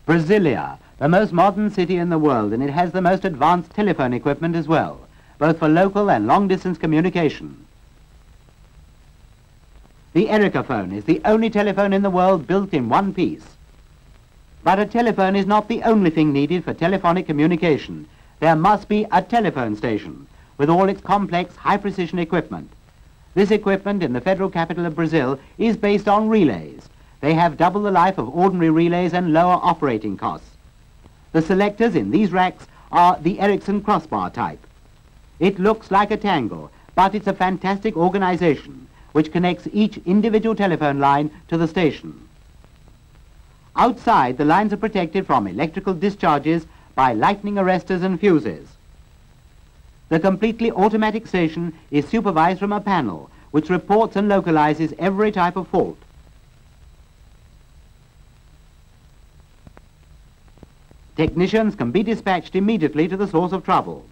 Brasilia, the most modern city in the world, and it has the most advanced telephone equipment as well, both for local and long-distance communication. The Ericsson is the only telephone in the world built in one piece. But a telephone is not the only thing needed for telephonic communication. There must be a telephone station with all its complex, high-precision equipment. This equipment in the federal capital of Brazil is based on relays. They have double the life of ordinary relays and lower operating costs. The selectors in these racks are the Ericsson crossbar type. It looks like a tangle, but it's a fantastic organization which connects each individual telephone line to the station. Outside, the lines are protected from electrical discharges by lightning arresters and fuses. The completely automatic station is supervised from a panel which reports and localizes every type of fault. Technicians can be dispatched immediately to the source of trouble.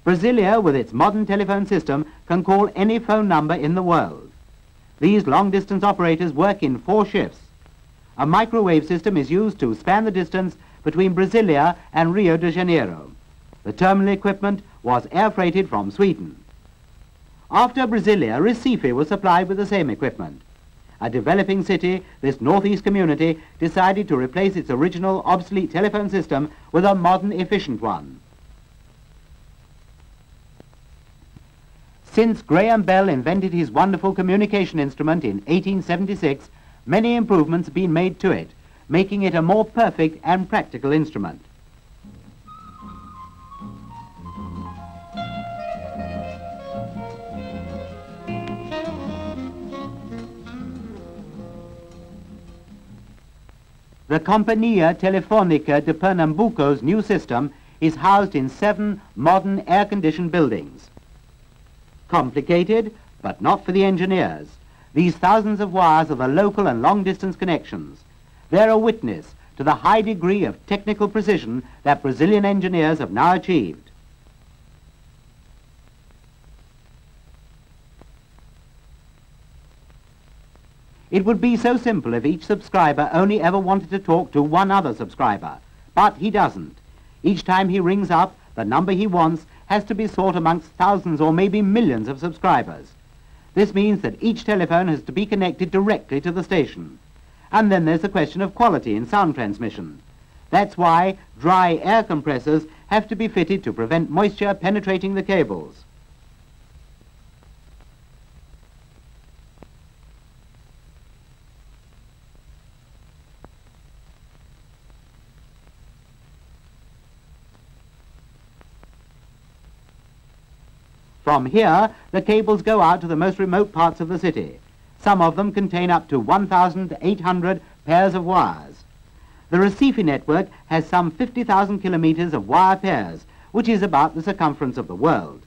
Brasilia, with its modern telephone system, can call any phone number in the world. These long-distance operators work in 4 shifts. A microwave system is used to span the distance between Brasilia and Rio de Janeiro. The terminal equipment was air-freighted from Sweden. After Brasilia, Recife was supplied with the same equipment. A developing city, this northeast community decided to replace its original obsolete telephone system with a modern, efficient one. Since Graham Bell invented his wonderful communication instrument in 1876, many improvements have been made to it, making it a more perfect and practical instrument. The Companhia Telefônica de Pernambuco's new system is housed in 7 modern air-conditioned buildings. Complicated, but not for the engineers. These thousands of wires are the local and long-distance connections. They're a witness to the high degree of technical precision that Brazilian engineers have now achieved. It would be so simple if each subscriber only ever wanted to talk to one other subscriber, but he doesn't. Each time he rings up, the number he wants has to be sought amongst thousands or maybe millions of subscribers. This means that each telephone has to be connected directly to the station. And then there's the question of quality in sound transmission. That's why dry air compressors have to be fitted to prevent moisture penetrating the cables. From here, the cables go out to the most remote parts of the city. Some of them contain up to 1,800 pairs of wires. The Recife network has some 50,000 kilometers of wire pairs, which is about the circumference of the world.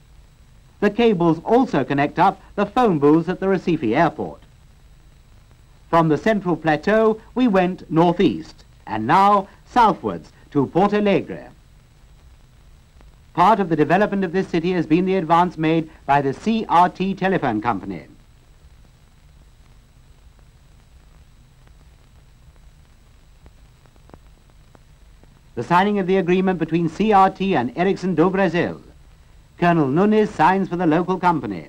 The cables also connect up the phone booths at the Recife airport. From the central plateau, we went northeast, and now southwards to Porto Alegre. Part of the development of this city has been the advance made by the CRT telephone company. The signing of the agreement between CRT and Ericsson do Brasil. Colonel Nunes signs for the local company.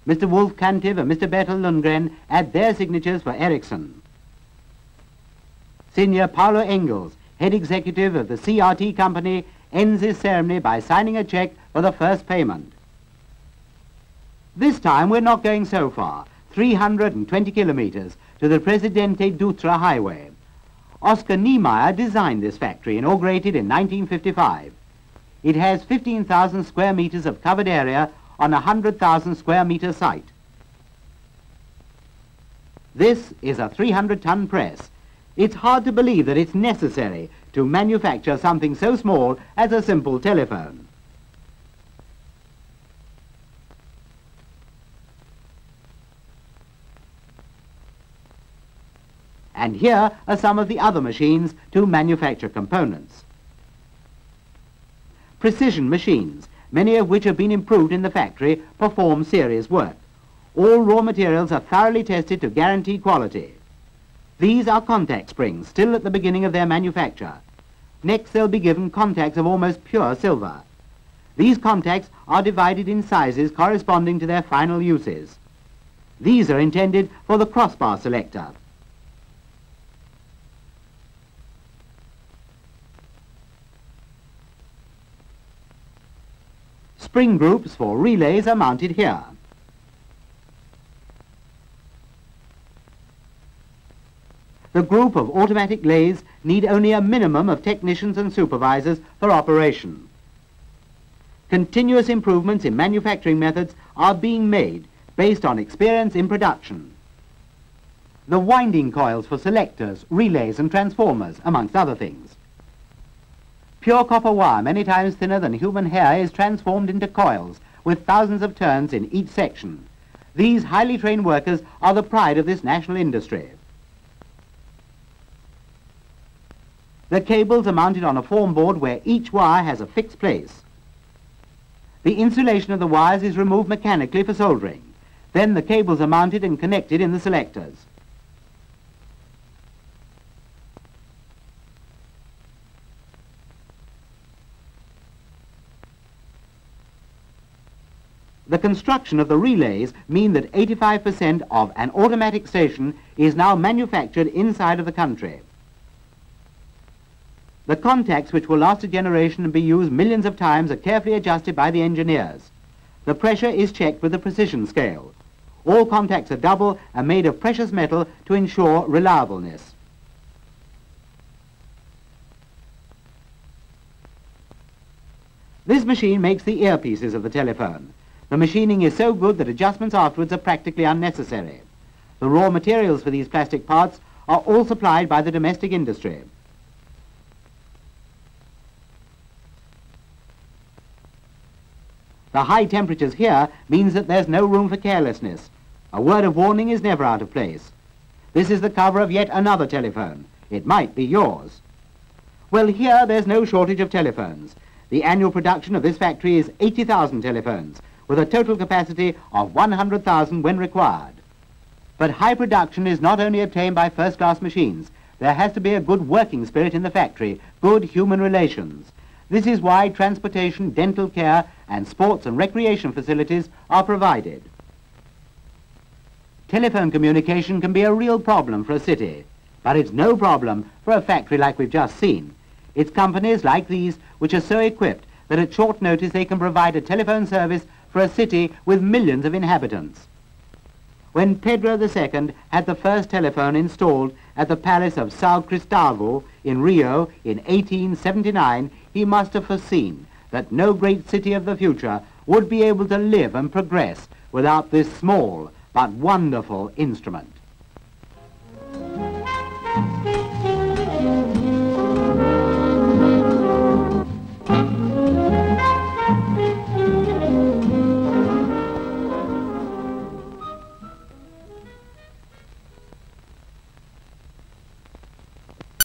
Mr. Wolf Cantiv and Mr. Bertel Lundgren add their signatures for Ericsson. Senior Paulo Engels, head executive of the CRT company, ends his ceremony by signing a check for the first payment. This time we're not going so far, 320 kilometers to the Presidente Dutra highway. Oscar Niemeyer designed this factory, inaugurated in 1955. It has 15,000 square meters of covered area on a 100,000 square meter site. This is a 300-ton press. It's hard to believe that it's necessary to manufacture something so small as a simple telephone. And here are some of the other machines to manufacture components. Precision machines, many of which have been improved in the factory, perform serious work. All raw materials are thoroughly tested to guarantee quality. These are contact springs, still at the beginning of their manufacture. Next, they'll be given contacts of almost pure silver. These contacts are divided in sizes corresponding to their final uses. These are intended for the crossbar selector. Spring groups for relays are mounted here. The group of automatic lathes need only a minimum of technicians and supervisors for operation. Continuous improvements in manufacturing methods are being made based on experience in production. The winding coils for selectors, relays and transformers, amongst other things. Pure copper wire, many times thinner than human hair, is transformed into coils with thousands of turns in each section. These highly trained workers are the pride of this national industry. The cables are mounted on a form board where each wire has a fixed place. The insulation of the wires is removed mechanically for soldering. Then the cables are mounted and connected in the selectors. The construction of the relays mean that 85% of an automatic station is now manufactured inside of the country. The contacts, which will last a generation and be used millions of times, are carefully adjusted by the engineers. The pressure is checked with a precision scale. All contacts are double and made of precious metal to ensure reliableness. This machine makes the earpieces of the telephone. The machining is so good that adjustments afterwards are practically unnecessary. The raw materials for these plastic parts are all supplied by the domestic industry. The high temperatures here means that there's no room for carelessness. A word of warning is never out of place. This is the cover of yet another telephone. It might be yours. Well, here there's no shortage of telephones. The annual production of this factory is 80,000 telephones, with a total capacity of 100,000 when required. But high production is not only obtained by first-class machines. There has to be a good working spirit in the factory, good human relations. This is why transportation, dental care, and sports and recreation facilities are provided. Telephone communication can be a real problem for a city, but it's no problem for a factory like we've just seen. It's companies like these which are so equipped that at short notice they can provide a telephone service for a city with millions of inhabitants. When Pedro II had the first telephone installed at the Palace of São Cristóvão in Rio in 1879, he must have foreseen that no great city of the future would be able to live and progress without this small but wonderful instrument.